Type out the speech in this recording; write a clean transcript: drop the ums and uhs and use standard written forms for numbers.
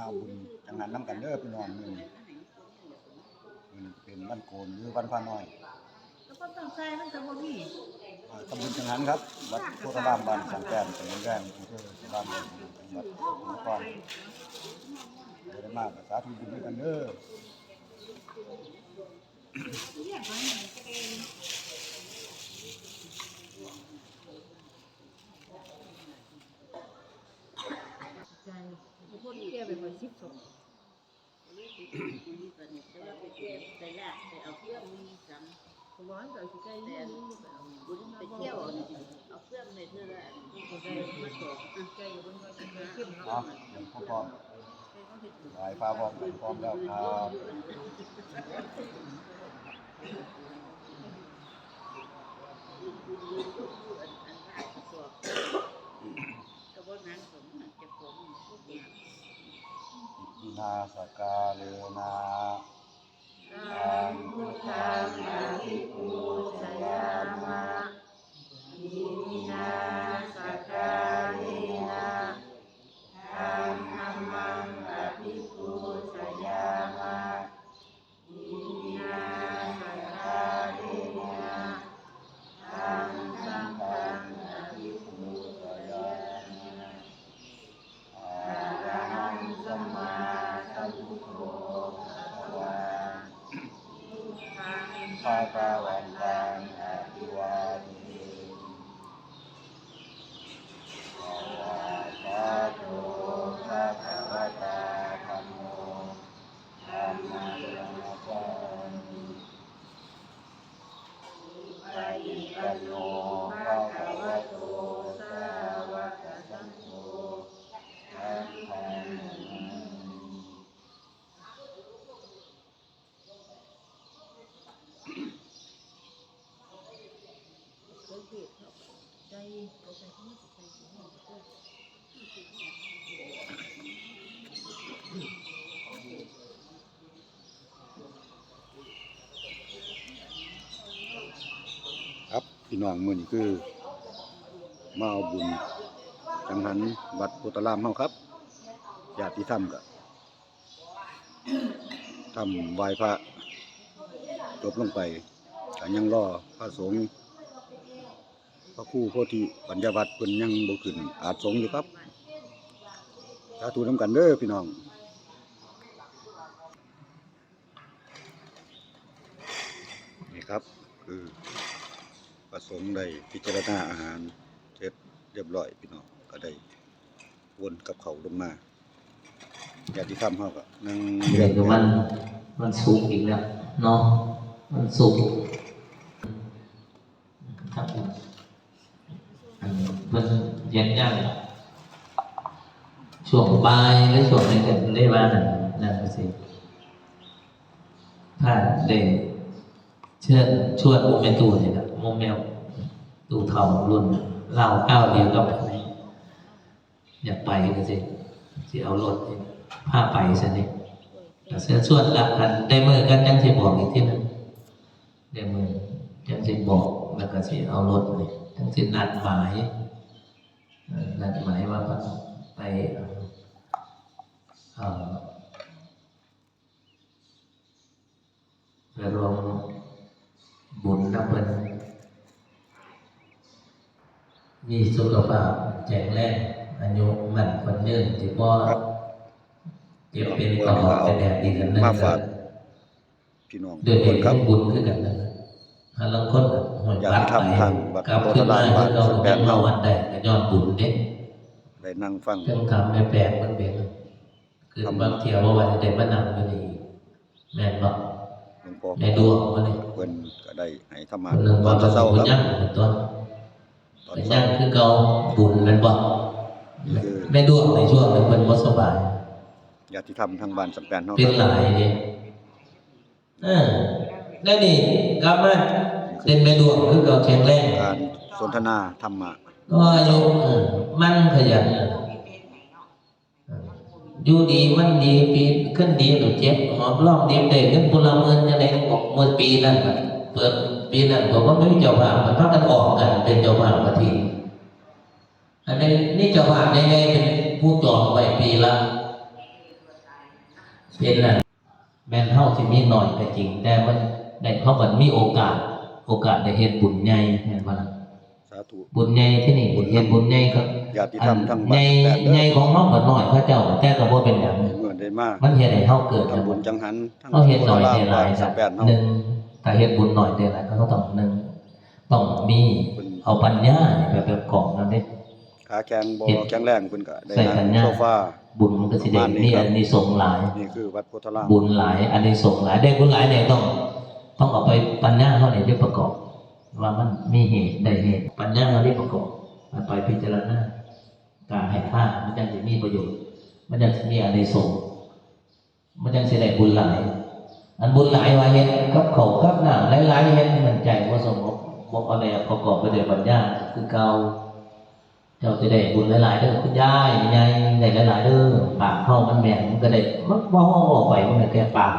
มาบุญจังหันน้ำกันเด้อพี่น้องมื้อนี้เป็นวันโกนหรือวันพระน้อยแล้วก็ต้องใส่มันจะบ่มีตำบลจังหันครับวัดโพธิ์รามบ้านสังแกนตำบลแรงอำเภอสรามจังหวัดสมุทรสาครได้มากสาธุบุญด้วยกันเด้อใจพูดแก้ไปบ่10 ศพผมว่าจะสิใจนี่บุญไปเที่ยวเอาเครื่องในเธอละมาสอบใจอยู่บนก็สิเข้มเนาะพร้อมหลายฟ้าพร้อมแล้วครับอินาสกาเลนะอังพุทธังอภิปูชยามะอิมินาสกาเลนะอังธัมมังอภิปูชยามะอิมินาสกาเลนะอังสังฆังอภิปูชยามะอะระหังสัมมาสัมพุทโธภะคะวันตังอภิวาเทภะโตภะคะวะตาธัมโมธัมมังนัมสสามิปะอิปันโนภะคะวะโตสาวกสังโฆสังฆังครับพี่น้องมื้อนี้คือมาเอาบุญจังหันวัดโพธิ์รามเฮาครับญาติธรรมก็ทำไหว้พระจบลงไปก็ยังรอพระสงฆ์พระครูโพธิปัญญาวัตรเพิ่นยังบ่ขึ้นอาสงฆ์อยู่ครับสาธุนำกันเด้อพี่น้องนี่ครับคือพระสงฆ์ได้พิจารณาอาหารเสร็จเรียบร้อยพี่น้องก็ได้วนกับเขาลงมาญาติธรรมเฮาก็นั่งเรียนมันสูงอีกแล้วเนาะมันสูงครับมันเย็นยังช่วงบ่ายหรือช่วงไหนกันได้บ้างนั่นสิถ้าได้เชิญชวนโมเมตูเนี่ยนะโมเมลตูเท่ารุ่นเล่าก้าวเดียวกับอยากไปกันสิที่เอารถผ้าไปซะนี่เชิญชวนละกันได้เมื่อกันยังสิบอกอีกที่นึงได้เมื่อยังสิบอกแล้วก็สิเอารถนี่ยังสินัดหมายว่าไปไปรวมบุญนับเป็นมีสุขภาพแข็งแรงอายุมั่นขวัญยืนที่พ่อเก็บเป็นตลอดเป็นแดดดีกันนั่นก็พี่น้องด้วยเด็กครับบุญขึ้นกันนะฮะลังคนหอยวัดไปกับขึ้นมาที่เราเป็นมาวันใดก็ย้อนบุญเด็กได้นั่งฟังเครื่องทำไม่แปลกมันเป็นคือบางเที่ยวว่าวันเด็กมันหนักอยู่นี่แม่นบอกในดวงมันนี่เพิ่นก็ได้ให้ธรรมะตอนเช้าครับตอนย่างคือเก่าบุญมันบอกในดวงในช่วงนั้นเพิ่นบ่สบายญาติธรรมทางบ้านสังแปนเฮาเป็นหลายนี่แล้วนี่กลับมาเป็นแม่ดวงคือเก่าแข็งแรงการสนทนาธรรมะก็อายุมันขยันอยู่ดีมันดีปีขึ้นดีหรือเจ็บหอบร้องดีได้เงินพลเมืองจะได้บอกเมื่อปีนั้นเปิดปีนั้นผมว่าไม่มีเจ้าภาพมันพักกันออกกันเป็นเจ้าภาพมาทีอันนี้นี่เจ้าภาพได้ไงเป็นผู้จองไว้ปีละ เป็นน่ะแม่นเฮาสิมีน้อยก็จริง แต่มันได้เฮาบัดมีโอกาสได้เฮ็ดบุญใหญ่แม่นบ่ล่ะ สาธุ บุญใหญ่ที่นี่เฮ็ดบุญใหญ่ก็ ญาติธรรมทั้ง ให บ้า ญ่ นแปดเด้ ใหญ่ อ ของเฮาก็น้อยพระเจ้าแต่ก็บ่เป็นหยัง เมื่อได้มา มันเฮ็ดให้เฮาเกิด ทำบุญจังหันทั้ง เฮาเฮ็ดน้อยได้หลาย สั จ้ะ บแปดเฮา หนึ่งถ้าเฮ็ดบุญน้อยได้หลายก็ต้องหนึ่งต้องมีเอาปัญญานี่ไปประกอบนำเด้ ขาแข็งบ่แข็งแรงเพิ่นก็ได้ ใส่ นั่ ปั ง ญญา โซฟา บุญมันก็สิได้มีอานิสงส์หลาย นี่คือวัดโพธาราม บุญหลายอานิสงส์หลายได้บุญหลายเนี่ยต้องเอาไปปัญญาเฮานี่ได้ประกอบ ว่ามันมีเหตุได้เหตุปัญญาเราได้ประกอบเอาไปพิจารณาการให้ทานมันจังสิมีประโยชน์มันจังสิมีอานิสงส์มันจังสิได้บุญหลายอันบุญหลายว่าเฮ็ดกับเขาวกับน้ำหลายๆเฮ็ดให้มันใจบ่สงบบ่เอาแนวประกอบไปด้วยปัญญาคือเก่าเจ้าจะได้บุญหลายๆเด้อคุณยายได้หลายๆเด้อปากเฮามันแม่นมันก็ได้มันบ่ฮ้อออกไปมันก็แค่ปาก